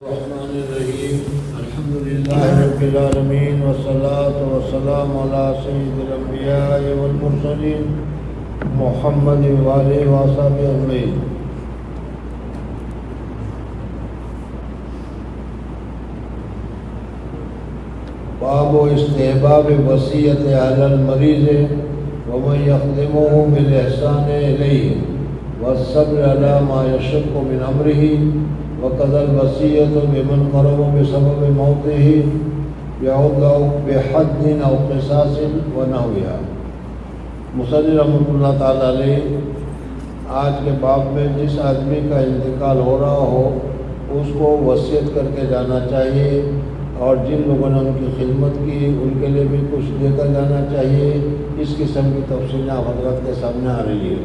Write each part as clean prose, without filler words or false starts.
الرحمن الرحیم الحمد للہ رب العالمین والصلاة والسلام علی سید الانبیاء والمرسلین محمد وآلہ وصحبہ اجمعین۔ باب استحباب وصیت علی المریض ومن یخدمہ بالاحسان الیہ والصبر علی ما یشق من امرہ وقضى الوصية بمن قرب بسبب موته يعود بحد أو قصاص ونحوها۔ مصنف رحمۃ اللہ تعالیٰ علیہ آج کے باب میں جس آدمی کا انتقال ہو رہا ہو اس کو وصیت کر کے جانا چاہیے، اور جن لوگوں نے ان کی خدمت کی ان کے لیے بھی کچھ دے کر جانا چاہیے۔ اس قسم کی تفصیلیں حضرت کے سامنے آ رہی ہے۔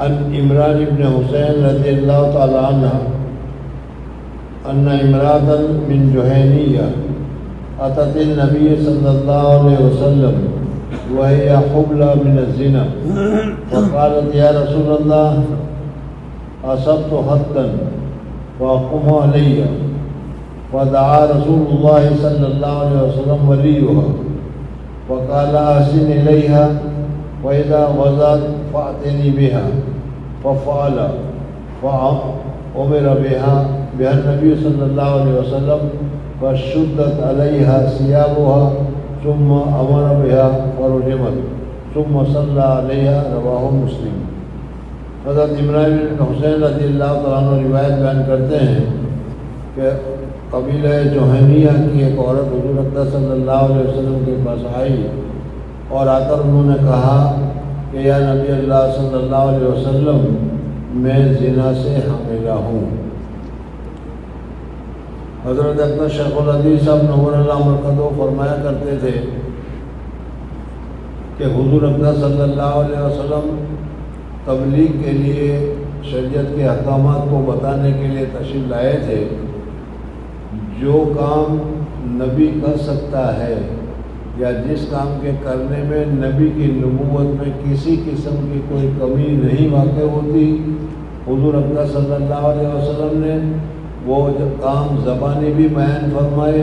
عن عمران بن حسین رضی اللہ تعالیٰ عنہ ان امرأة من جہینیہ اتت النبی صلی اللہ علیہ وسلم وهي حبلى من الزنا فقالت یا رسول اللہ اصبت حدا فاقم علی، فدعا رسول اللہ صلی اللہ علیہ وسلم ولیها وقال احسن الیها واذا غزت فأتنی بها ففعل فأمر بها النبی صلی اللہ علیہ وسلم فشدت علیہا ثیابها ثم امر بها فرجمت ثم صلی علیہا، رواہ مسلم۔ حضرت عمران بن حسین رضی اللہ تعالیٰ عنہ روایت بیان کرتے ہیں کہ قبیلہ جہینیہ کی ایک عورت حضور اقدس صلی اللہ علیہ وسلم کے پاس آئی اور آ کر انہوں نے کہا کہ یا نبی اللہ صلی اللہ علیہ وسلم میں زنا سے حاملہ ہوں۔ حضرت اقدس شیخ الحدیث صاحب نور اللہ مرکزو فرمایا کرتے تھے کہ حضور اقدس صلی اللہ علیہ وسلم تبلیغ کے لیے شریعت کے احکامات کو بتانے کے لیے تشریف لائے تھے۔ جو کام نبی کر سکتا ہے یا جس کام کے کرنے میں نبی کی نبوت میں کسی قسم کی کوئی کمی نہیں واقع ہوتی، حضور اقدس صلی اللہ علیہ وسلم نے وہ کام زبانی بھی بیان فرمائے،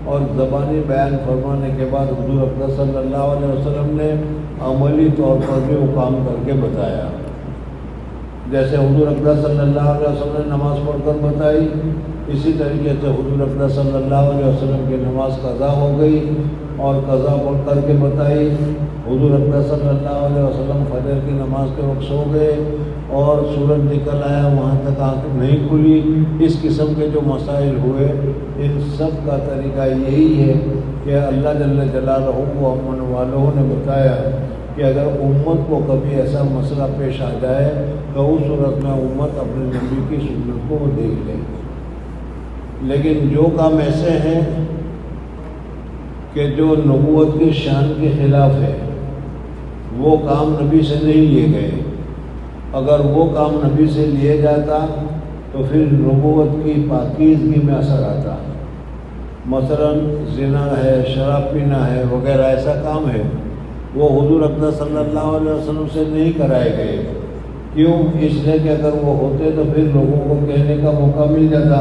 اور زبانی بیان فرمانے کے بعد حضور اقدس صلی اللہ علیہ وسلم نے عملی طور پر بھی وہ کام کر کے بتایا۔ جیسے حضور اقدس صلی اللہ علیہ وسلم نے نماز پڑھ کر بتائی، اسی طریقے سے حضور اقدس صلی اللہ علیہ وسلم کی نماز قضا ہو گئی اور قضا پڑھ کر کے بتائی۔ حضور اقدس صلی اللہ علیہ وسلم فجر کی نماز کے وقت سو گئے اور سورج نکل آیا، وہاں تک آنکھ نہیں کھلی۔ اس قسم کے جو مسائل ہوئے ان سب کا طریقہ یہی ہے کہ اللہ جل جلالہ و امن والوں نے بتایا کہ اگر امت کو کبھی ایسا مسئلہ پیش آ جائے تو اس صورت میں امت اپنے نبی کی سنت کو دیکھ لے۔ لیکن جو کام ایسے ہیں کہ جو نبوت کی شان کے خلاف ہے وہ کام نبی سے نہیں لیے گئے۔ اگر وہ کام نبی سے لیے جاتا تو پھر نبوت کی پاکیزگی میں اثر آتا۔ مثلا زنا ہے، شراب پینا ہے وغیرہ ایسا کام ہے، وہ حضور اقدس صلی اللہ علیہ وسلم سے نہیں کرائے گئے۔ کیوں؟ اس لیے کہ اگر وہ ہوتے تو پھر لوگوں کو کہنے کا موقع مل جاتا،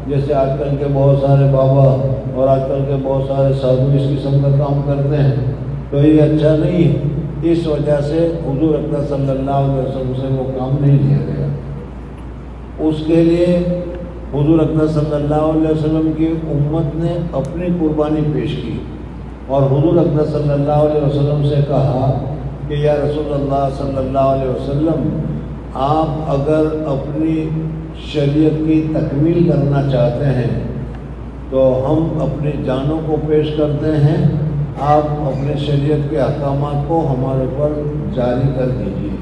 جیسے آج کل کے بہت سارے بابا اور آج کل کے بہت سارے سادھو اس قسم کا کام کرتے ہیں، تو یہ اچھا نہیں ہے۔ اس وجہ سے حضور اقدس صلی اللہ علیہ وسلم سے وہ کام نہیں لیا گیا۔ اس کے لیے حضور اقدس صلی اللہ علیہ وسلم کی امت نے اپنی قربانی پیش کی اور حضور اقدس صلی اللہ علیہ وسلم سے کہا کہ یا رسول اللہ صلی اللہ علیہ وسلم، آپ اگر اپنی شریعت کی تکمیل کرنا چاہتے ہیں تو ہم اپنی جانوں کو پیش کرتے ہیں، آپ اپنے شریعت کے احکامات کو ہمارے پر جاری کر دیجیے۔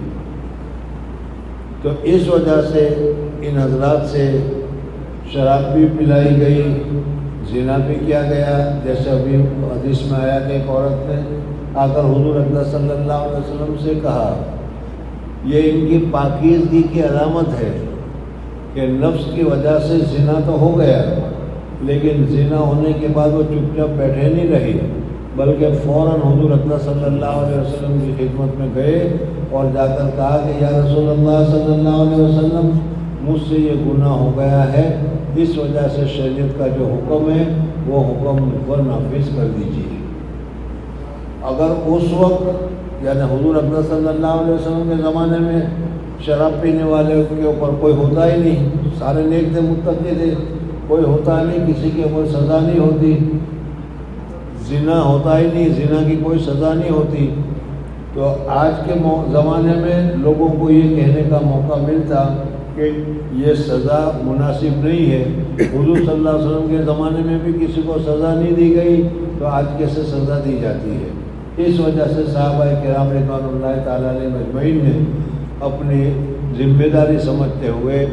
تو اس وجہ سے ان حضرات سے شراب بھی پلائی گئی، زنا بھی کیا گیا۔ جیسے ابھی حدیث میں آیا کہ ایک عورت نے آ کر حضور اقدس صلی اللہ علیہ وسلم سے کہا، یہ ان کی پاکیزگی کی علامت ہے کہ نفس کی وجہ سے زنا تو ہو گیا، لیکن زنا ہونے کے بعد وہ چپ چاپ بیٹھے نہیں رہی، بلکہ فوراً حضور اقدس صلی اللہ علیہ وسلم کی خدمت میں گئے اور جا کر کہا کہ یا رسول اللہ صلی اللہ علیہ وسلم، مجھ سے یہ گناہ ہو گیا ہے، اس وجہ سے شریعت کا جو حکم ہے وہ حکم مجھ پر نافذ کر دیجیے۔ اگر اس وقت یعنی حضور اکرم صلی اللہ علیہ وسلم کے زمانے میں شراب پینے والے کے اوپر کوئی ہوتا ہی نہیں، سارے نیک تھے، متقی تھے، کوئی ہوتا نہیں، کسی کے اوپر سزا نہیں ہوتی، زنا ہوتا ہی نہیں، زنا کی کوئی سزا نہیں ہوتی، تو آج کے زمانے میں لوگوں کو یہ کہنے کا موقع ملتا کہ یہ سزا مناسب نہیں ہے۔ حضور صلی اللہ علیہ وسلم کے زمانے میں بھی کسی کو سزا نہیں دی گئی تو آج کیسے سزا دی جاتی ہے؟ اس وجہ سے صحابہ کرام رضوان اللہ تعالیٰ علیہ مجمعین نے اپنی ذمہ داری سمجھتے ہوئے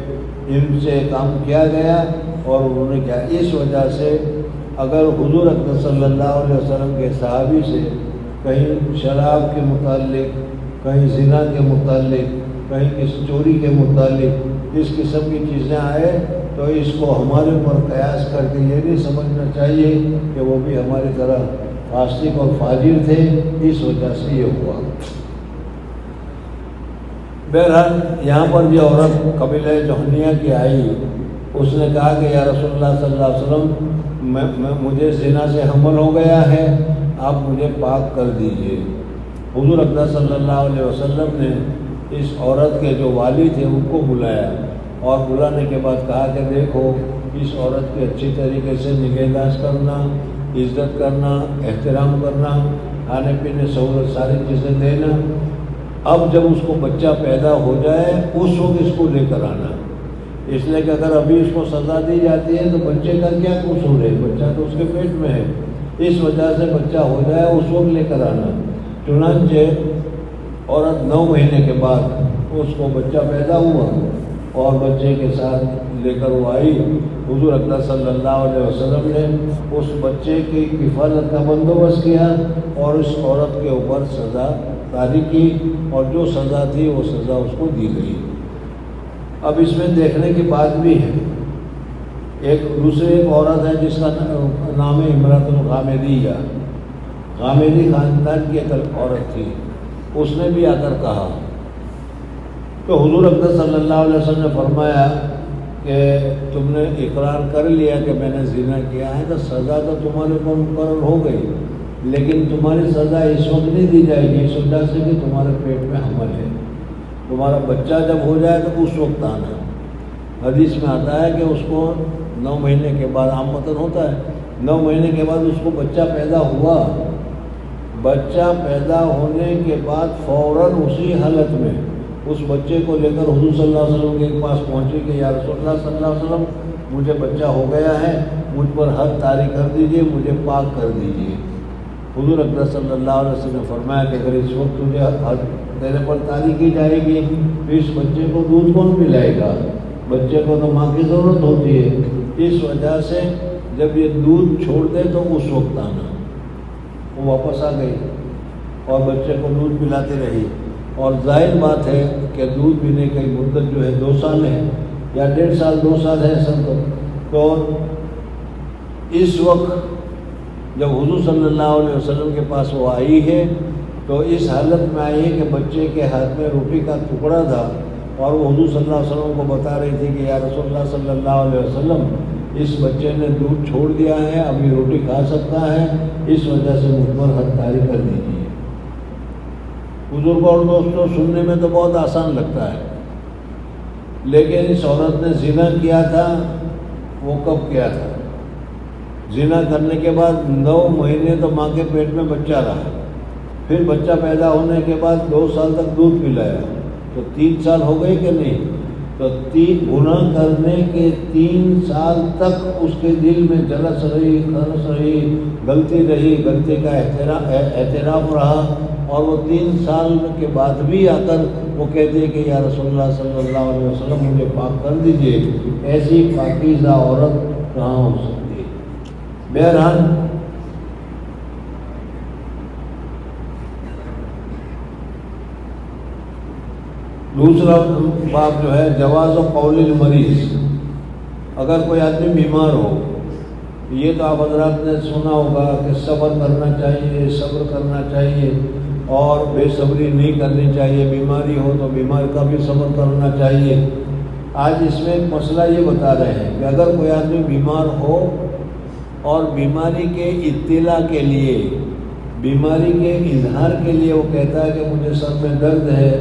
ان سے کام کیا گیا اور انہوں نے کیا، اس وجہ سے اگر حضور اکرم صلی اللہ علیہ وسلم کے صحابی سے کہیں شراب کے متعلق، کہیں زنا کے متعلق، کہیں کسی چوری کے متعلق اس قسم کی چیزیں آئے تو اس کو ہمارے اوپر قیاس کر کے یہ نہیں سمجھنا چاہیے کہ وہ بھی ہماری طرح فاسق اور فاجر تھے، اس وجہ سے یہ ہوا۔ بہرحال یہاں پر یہ عورت قبیلہ جہنیہ کی آئی، اس نے کہا کہ یا رسول اللہ صلی اللہ علیہ وسلم مجھے زنا سے حمل ہو گیا ہے، آپ مجھے پاک کر دیجئے۔ حضور اکرم صلی اللہ علیہ وسلم نے اس عورت کے جو والی تھے ان کو بلایا اور بلانے کے بعد کہا کہ دیکھو اس عورت کی اچھی طریقے سے نگہداشت کرنا، عزت کرنا، احترام کرنا، کھانے پینے سہولت ساری چیزیں دینا، اب جب اس کو بچہ پیدا ہو جائے اس وقت اس کو لے کر آنا، اس لیے کہ اگر ابھی اس کو سزا دی جاتی ہے تو بچے کا کیا قصور ہے، بچہ تو اس کے پیٹ میں ہے، اس وجہ سے بچہ ہو جائے اس وقت لے کر آنا۔ چنانچہ عورت 9 مہینے کے بعد اس کو بچہ پیدا ہوا اور بچے کے ساتھ لے کر وہ آئی۔ حضور اکرم صلی اللہ علیہ وسلم نے اس بچے کی کفالت کا بندوبست کیا اور اس عورت کے اوپر سزا طاری کی اور جو سزا تھی وہ سزا اس کو دی گئی۔ اب اس میں دیکھنے کی بات بھی ہے، ایک عورت ہے جس کا نام ہے امرأۃ الغامدیہ، غامدی خاندان کی ایک عورت تھی، اس نے بھی آ کر کہا تو حضور اکرم صلی اللہ علیہ وسلم نے فرمایا کہ تم نے اقرار کر لیا کہ میں نے زنا کیا ہے تو سزا تو تمہارے اوپر مقرر ہو گئی، لیکن تمہاری سزا اس وقت نہیں دی جائے گی، اس وجہ سے کہ تمہارے پیٹ میں حمل ہے، تمہارا بچہ جب ہو جائے تو اس وقت آنا۔ حدیث میں آتا ہے کہ اس کو 9 مہینے کے بعد عام مطلب ہوتا ہے، 9 مہینے کے بعد اس کو بچہ پیدا ہوا، بچہ پیدا ہونے کے بعد فوراً اسی حالت میں اس بچے کو لے کر حضور صلی اللہ علیہ وسلم کے پاس پہنچے کہ یا رسول اللہ صلی اللہ علیہ وسلم مجھے بچہ ہو گیا ہے، مجھ پر حد طاری کر دیجئے، مجھے پاک کر دیجئے۔ حضور اکرم صلی اللہ علیہ وسلم نے فرمایا کہ اگر اس وقت تجھے حد تیرے پر طاری کی جائے گی تو اس بچے کو دودھ کون پلائے گا، بچے کو تو ماں کی ضرورت ہوتی ہے، اس وجہ سے جب یہ دودھ چھوڑ دے تو اس وقت آنا۔ وہ واپس آ گئی اور بچے کو دودھ پلاتی رہی، اور ظاہر بات ہے کہ دودھ پینے کی مدت جو ہے 2 سال ہے یا 1.5 سال 2 سال ہے سب، تو اس وقت جب حضور صلی اللہ علیہ وسلم کے پاس وہ آئی ہے تو اس حالت میں آئی ہے کہ بچے کے ہاتھ میں روٹی کا ٹکڑا تھا اور وہ حضور صلی اللہ علیہ وسلم کو بتا رہی تھی کہ یا رسول اللہ صلی اللہ علیہ وسلم اس بچے نے دودھ چھوڑ دیا ہے، ابھی روٹی کھا سکتا ہے، اس وجہ سے مجھ پر حد طاری کر دیجیے۔ بزرگوں اور دوستوں سننے میں تو بہت آسان لگتا ہے، لیکن اس عورت نے زنا کیا تھا، وہ کب کیا تھا؟ زنا کرنے کے بعد 9 مہینے تو ماں کے پیٹ میں بچہ رہا، پھر بچہ پیدا ہونے کے بعد 2 سال تک دودھ پلایا، تو 3 سال ہو گئے کہ نہیں؟ تو 3 گناہ کرنے کے 3 سال تک اس کے دل میں جلس رہی، خرس رہی، غلطی رہی، غلطی کا اعتراف رہا، اور وہ 3 سال کے بعد بھی آ کر وہ کہتے ہیں کہ یا رسول اللہ صلی اللہ علیہ وسلم مجھے پاک کر دیجئے۔ ایسی پاکیزہ عورت کہاں ہو سکتی ہے؟ بہرحال دوسرا باب جو ہے جواز و قول المریض، اگر کوئی آدمی بیمار ہو، یہ تو آپ حضرات نے سنا ہوگا کہ صبر کرنا چاہیے، صبر کرنا چاہیے اور بے صبری نہیں کرنی چاہیے، بیماری ہو تو بیمار کا بھی صبر کرنا چاہیے۔ آج اس میں ایک مسئلہ یہ بتا رہے ہیں کہ اگر کوئی آدمی بیمار ہو اور بیماری کے اطلاع کے لیے، بیماری کے اظہار کے لیے وہ کہتا ہے کہ مجھے سر میں درد ہے،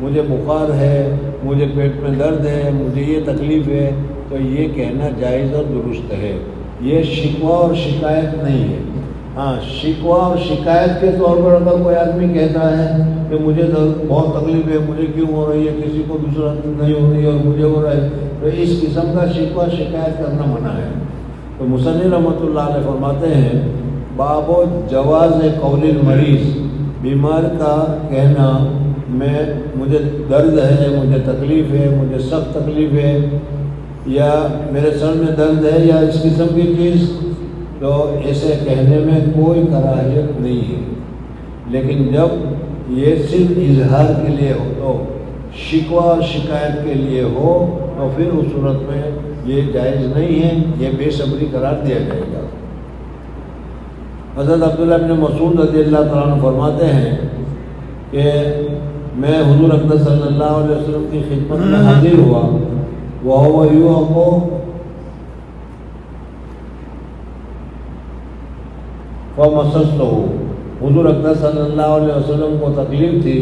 مجھے بخار ہے، مجھے پیٹ میں درد ہے، مجھے یہ تکلیف ہے، تو یہ کہنا جائز اور درست ہے۔ یہ شکوہ اور شکایت نہیں ہے۔ ہاں، شکوہ اور شکایت کے طور پر اگر کوئی آدمی کہتا ہے کہ مجھے بہت تکلیف ہے، مجھے کیوں ہو رہی ہے، کسی کو دوسرا نہیں ہو رہی ہے اور مجھے ہو رہا ہے، تو اس قسم کا شکوہ شکایت کرنا منع ہے۔ تو مصنف رحمۃ اللہ علیہ فرماتے ہیں باب جواز قول المریض، بیمار کا کہنا مجھے درد ہے، مجھے تکلیف ہے، مجھے سخت تکلیف ہے، یا میرے سر میں درد ہے، یا اس قسم کی چیز، تو اسے کہنے میں کوئی کراہیت نہیں ہے۔ لیکن جب یہ صرف اظہار کے لیے ہو، تو شکوہ اور شکایت کے لیے ہو، تو پھر اس صورت میں یہ جائز نہیں ہے، یہ بے صبری قرار دیا جائے گا۔ حضرت عبداللہ بن مسعود رضی اللہ تعالیٰ عنہ فرماتے ہیں کہ میں حضور اقدس صلی اللہ علیہ وسلم کی خدمت میں حاضر ہوا، وہو یوقو فمسستہ، حضور اقدس صلی اللہ علیہ وسلم کو تکلیف تھی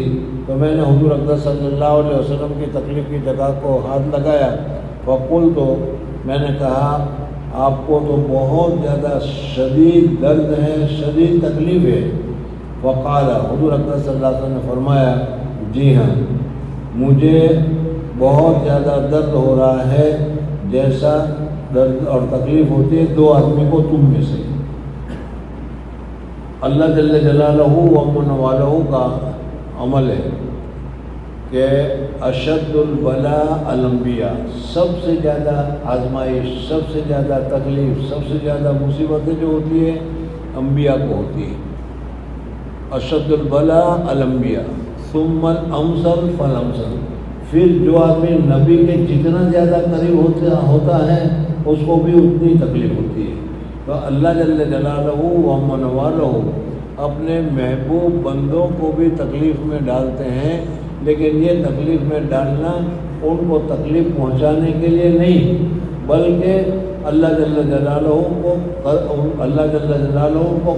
تو میں نے حضور اقدس صلی اللہ علیہ وسلم کی تکلیف کی جگہ کو ہاتھ لگایا، فقلت، تو میں نے کہا آپ کو تو بہت زیادہ شدید درد ہے، شدید تکلیف ہے۔ وقال، حضور اقدس صلی اللہ علیہ وسلم نے فرمایا جی ہاں، مجھے بہت زیادہ درد ہو رہا ہے جیسا درد اور تکلیف ہوتی ہے دو آدمی کو تم میں سے۔ اللہ جل جلالہ و من والہ کا عمل ہے کہ اشد البلاء الانبیاء، سب سے زیادہ آزمائش، سب سے زیادہ تکلیف، سب سے زیادہ مصیبتیں جو ہوتی ہے انبیاء کو ہوتی ہے۔ اشد البلاء الانبیاء ثم الامثل فالامثل، پھر جو آدمی نبی کے جتنا زیادہ قریب ہوتا ہے اس کو بھی اتنی تکلیف ہوتی ہے۔ تو اللہ جل جلالہ و من والہ اپنے محبوب بندوں کو بھی تکلیف میں ڈالتے ہیں، لیکن یہ تکلیف میں ڈالنا ان کو تکلیف پہنچانے کے لیے نہیں، بلکہ اللہ جل جلالہ کو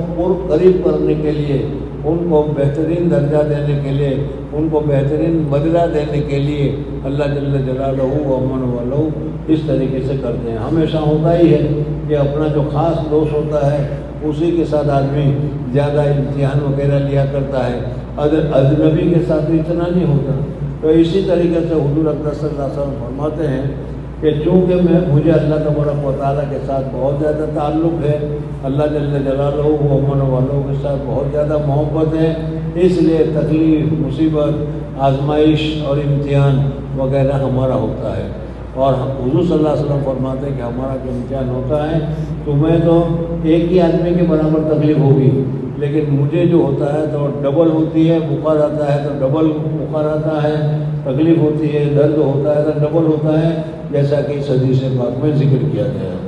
قریب کرنے کے لیے، ان کو بہترین درجہ دینے کے لیے، ان کو بہترین بدلہ دینے کے لیے اللہ جل جلالہ و من والہ اس طریقے سے کرتے ہیں۔ ہمیشہ ہوتا ہی ہے کہ اپنا جو خاص دوست ہوتا ہے اسی کے ساتھ آدمی زیادہ امتحان وغیرہ لیا کرتا ہے، اجنبی کے ساتھ اتنا نہیں ہوتا۔ تو اسی طریقے سے حضور اقدس صلی اللہ علیہ وسلم فرماتے ہیں کہ چونکہ مجھے اللہ تبارک و تعالیٰ کے ساتھ بہت زیادہ تعلق ہے، اللہ جل جلالہ و من والہ کے ساتھ بہت زیادہ محبت ہے، اس لیے تکلیف، مصیبت، آزمائش اور امتحان وغیرہ ہمارا ہوتا ہے۔ اور حضور صلی اللہ علیہ وسلم فرماتے ہیں کہ ہمارا جو امتحان ہوتا ہے تمہیں تو ایک ہی آدمی کے برابر تکلیف ہوگی، لیکن مجھے جو ہوتا ہے تو ڈبل ہوتی ہے، بخار آتا ہے تو ڈبل بخار آتا ہے، تکلیف ہوتی ہے، درد ہوتا ہے تو ڈبل ہوتا ہے، جیسا کہ اس حدیث پاک میں ذکر کیا گیا ہے۔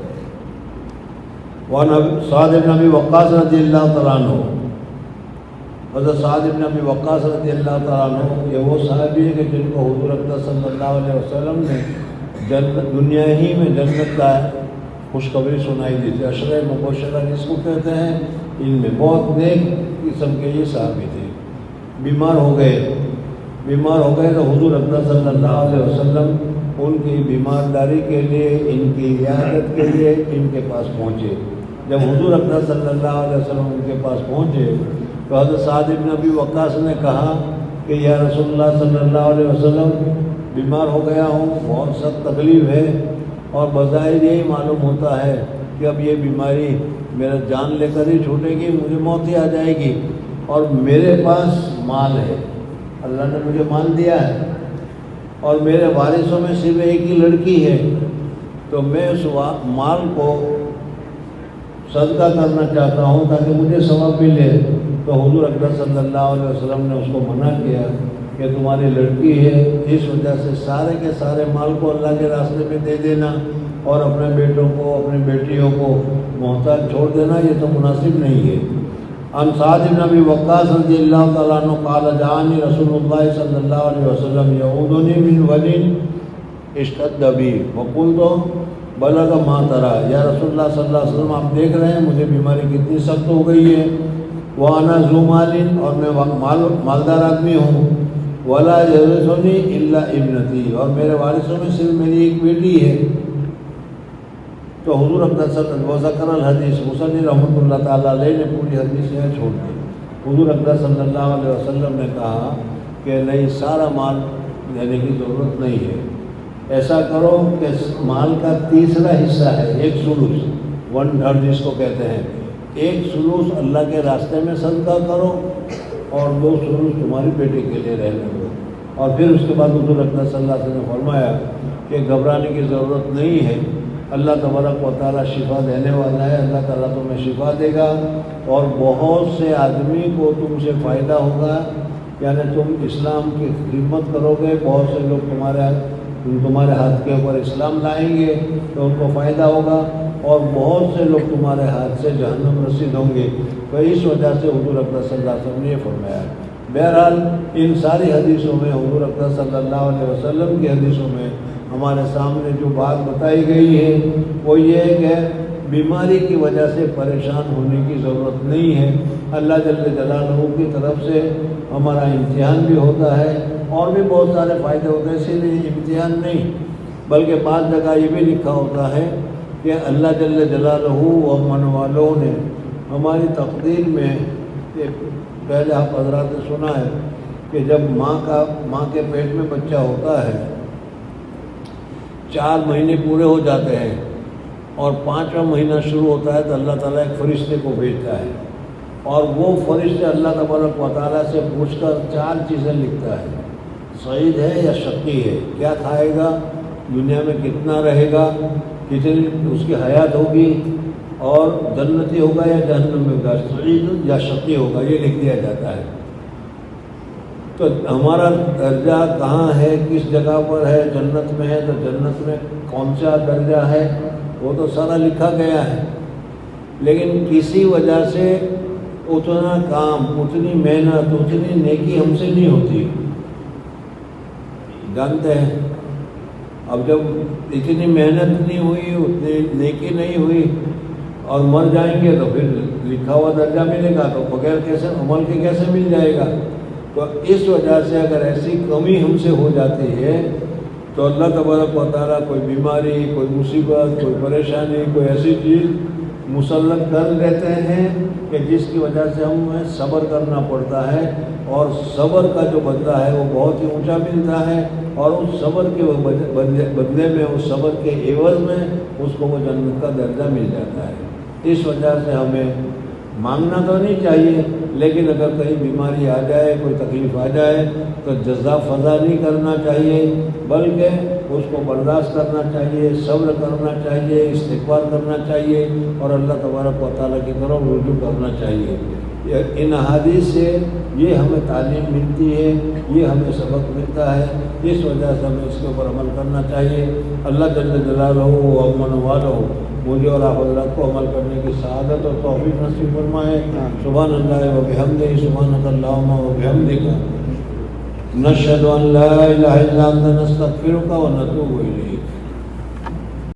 وعن سعد بن ابی وقاص رضی اللہ تعالیٰ عنہ، حضرت سعد بن ابی وقاص رضی اللہ تعالیٰ عنہ یہ وہ صحابی ہے کہ جن کو حضور اقدس صلی اللہ علیہ وسلم نے دنیا ہی میں جنت کا خوشخبری سنائی دی تھی، عشرہ مبشرہ جس کو کہتے ہیں، ان میں بہت نیک قسم کے یہ صحابی تھے۔ بیمار ہو گئے تو حضور اقدس صلی اللہ علیہ وسلم ان کی بیمارداری کے لیے، ان کی عیادت کے لیے ان کے پاس پہنچے۔ جب حضور اقدس صلی اللہ علیہ وسلم ان کے پاس پہنچے تو حضرت سعد بن ابی وقاص نے کہا کہ یا رسول اللہ صلی اللہ علیہ وسلم، بیمار ہو گیا ہوں، بہت سخت تکلیف ہے، اور بظاہر یہی معلوم ہوتا ہے کہ اب یہ بیماری میرا جان لے کر ہی چھوٹے گی، مجھے موت ہی آ جائے گی، اور میرے پاس مال ہے، اللہ نے مجھے مال دیا ہے، اور میرے وارثوں میں صرف ایک ہی لڑکی ہے، تو میں اس مال کو صدقہ کرنا چاہتا ہوں تاکہ مجھے ثواب ملے۔ تو حضور اقدس صلی اللہ علیہ وسلم نے اس کو منع کیا کہ تمہاری لڑکی ہے، اس وجہ سے سارے کے سارے مال کو اللہ کے راستے میں دے دینا اور اپنے بیٹوں کو، اپنی بیٹیوں کو محتاج چھوڑ دینا، یہ تو مناسب نہیں ہے۔ عن سعد بن ابی وقاص رضی اللہ تعالیٰ عنہ قال جاءنی رسول اللہ صلی اللہ علیہ وسلم یعودنی من ولین اشتد بی وقلت بلغ ما ترى، یا رسول اللہ صلی اللہ علیہ وسلم آپ دیکھ رہے ہیں مجھے بیماری کتنی سخت ہو گئی ہے، وانا ذو مال، اور میں مالدار آدمی ہوں، ولا یرثنی الا ابنتی، اور میرے وارثوں میں صرف میری ایک بیٹی ہے۔ تو حضور اقدس صلی اللہ علیہ وسلم الحدیث مصنف رحمۃ اللہ تعالیٰ علیہ نے پوری حدیث یہاں چھوڑ دی۔ حضور اقدس صلی اللہ علیہ وسلم نے کہا کہ نہیں، سارا مال دینے کی ضرورت نہیں ہے، ایسا کرو کہ مال کا تیسرا حصہ ہے، ایک سلوس، 1/3 جس کو کہتے ہیں، ایک سلوس اللہ کے راستے میں صدقہ کرو اور 2 سلوس تمہاری بیٹی کے لیے رہنے دو۔ اور پھر اس کے بعد حضور اقدس صلی اللہ علیہ وسلم نے فرمایا کہ گھبرانے کی ضرورت نہیں ہے، اللہ تبارک و تعالیٰ شفا دینے والا ہے، اللہ تعالیٰ تمہیں شفا دے گا، اور بہت سے آدمی کو تم سے فائدہ ہوگا، یعنی تم اسلام کی خدمت کرو گے، بہت سے لوگ تمہارے ہاتھ کے اوپر اسلام لائیں گے تو ان کو فائدہ ہوگا، اور بہت سے لوگ تمہارے ہاتھ سے جہنم رسید ہوں گے۔ تو اس وجہ سے حضور اقدس صلی اللہ علیہ وسلم نے یہ فرمایا۔ بہرحال ان ساری حدیثوں میں، حضور اقدس صلی اللہ علیہ وسلم کی حدیثوں میں ہمارے سامنے جو بات بتائی گئی ہے وہ یہ ہے کہ بیماری کی وجہ سے پریشان ہونے کی ضرورت نہیں ہے، اللہ جل جلالہ کی طرف سے ہمارا امتحان بھی ہوتا ہے اور بھی بہت سارے فائدے ہوتے ہیں، اسی لیے امتحان نہیں بلکہ بعض جگہ یہ بھی لکھا ہوتا ہے کہ اللہ جل جلالہ و من والوں نے ہماری تقدیر میں، پہلے آپ حضرات نے سنا ہے کہ جب ماں کے پیٹ میں بچہ ہوتا ہے 4 مہینے پورے ہو جاتے ہیں اور 5واں مہینہ شروع ہوتا ہے تو اللہ تعالیٰ ایک فرشتے کو بھیجتا ہے، اور وہ فرشتے اللہ تبارک و تعالیٰ سے پوچھ کر 4 چیزیں لکھتا ہے، سعید ہے یا شقی ہے، کیا کھائے گا، دنیا میں کتنا رہے گا، کتنی اس کی حیات ہوگی، اور جنتی ہوگا یا جہنم میں ہوگا، سعید یا شقی ہوگا، یہ لکھ دیا جاتا ہے۔ تو ہمارا درجہ کہاں ہے، کس جگہ پر ہے، جنت میں ہے تو جنت میں کون سا درجہ ہے وہ تو سارا لکھا گیا ہے، لیکن کسی وجہ سے اتنا کام، اتنی محنت، اتنی نیکی ہم سے نہیں ہوتی، جانتے ہیں۔ اب جب اتنی محنت نہیں ہوئی، اتنی نیکی نہیں ہوئی اور مر جائیں گے تو پھر لکھا ہوا درجہ ملے گا تو بغیر کیسے عمل کے کیسے مل جائے گا؟ تو اس وجہ سے اگر ایسی کمی ہم سے ہو جاتی ہے تو اللہ تبارک و تعالیٰ کوئی بیماری، کوئی مصیبت، کوئی پریشانی، کوئی ایسی چیز مسلط کر دیتے ہیں کہ جس کی وجہ سے ہمیں صبر کرنا پڑتا ہے، اور صبر کا جو بدلہ ہے وہ بہت ہی اونچا ملتا ہے، اور اس صبر کے بدلے میں، اس صبر کے عوض میں اس کو وہ جنت کا درجہ مل جاتا ہے۔ اس وجہ سے ہمیں مانگنا تو نہیں چاہیے، لیکن اگر کہیں بیماری آ جائے، کوئی تکلیف آ جائے تو جزا فضا نہیں کرنا چاہیے، بلکہ اس کو برداشت کرنا چاہیے، صبر کرنا چاہیے، استغفار کرنا چاہیے اور اللہ تبارک و تعالیٰ کی طرف رجوع کرنا چاہیے۔ ان احادیث سے یہ ہمیں تعلیم ملتی ہے، یہ ہمیں سبق ملتا ہے، اس وجہ سے ہمیں اس کے اوپر عمل کرنا چاہیے۔ اللہ جل جلالہ و من والہ مجھے اور آپ حضرات کو عمل کرنے کی سعادت اور توفیق نصیب فرمائے۔ سبحان اللہ و بحمدہ، سبحانک اللہم و بحمدک، نشہد ان لا الہ الا انت، نستغفرک و نتوب الیک۔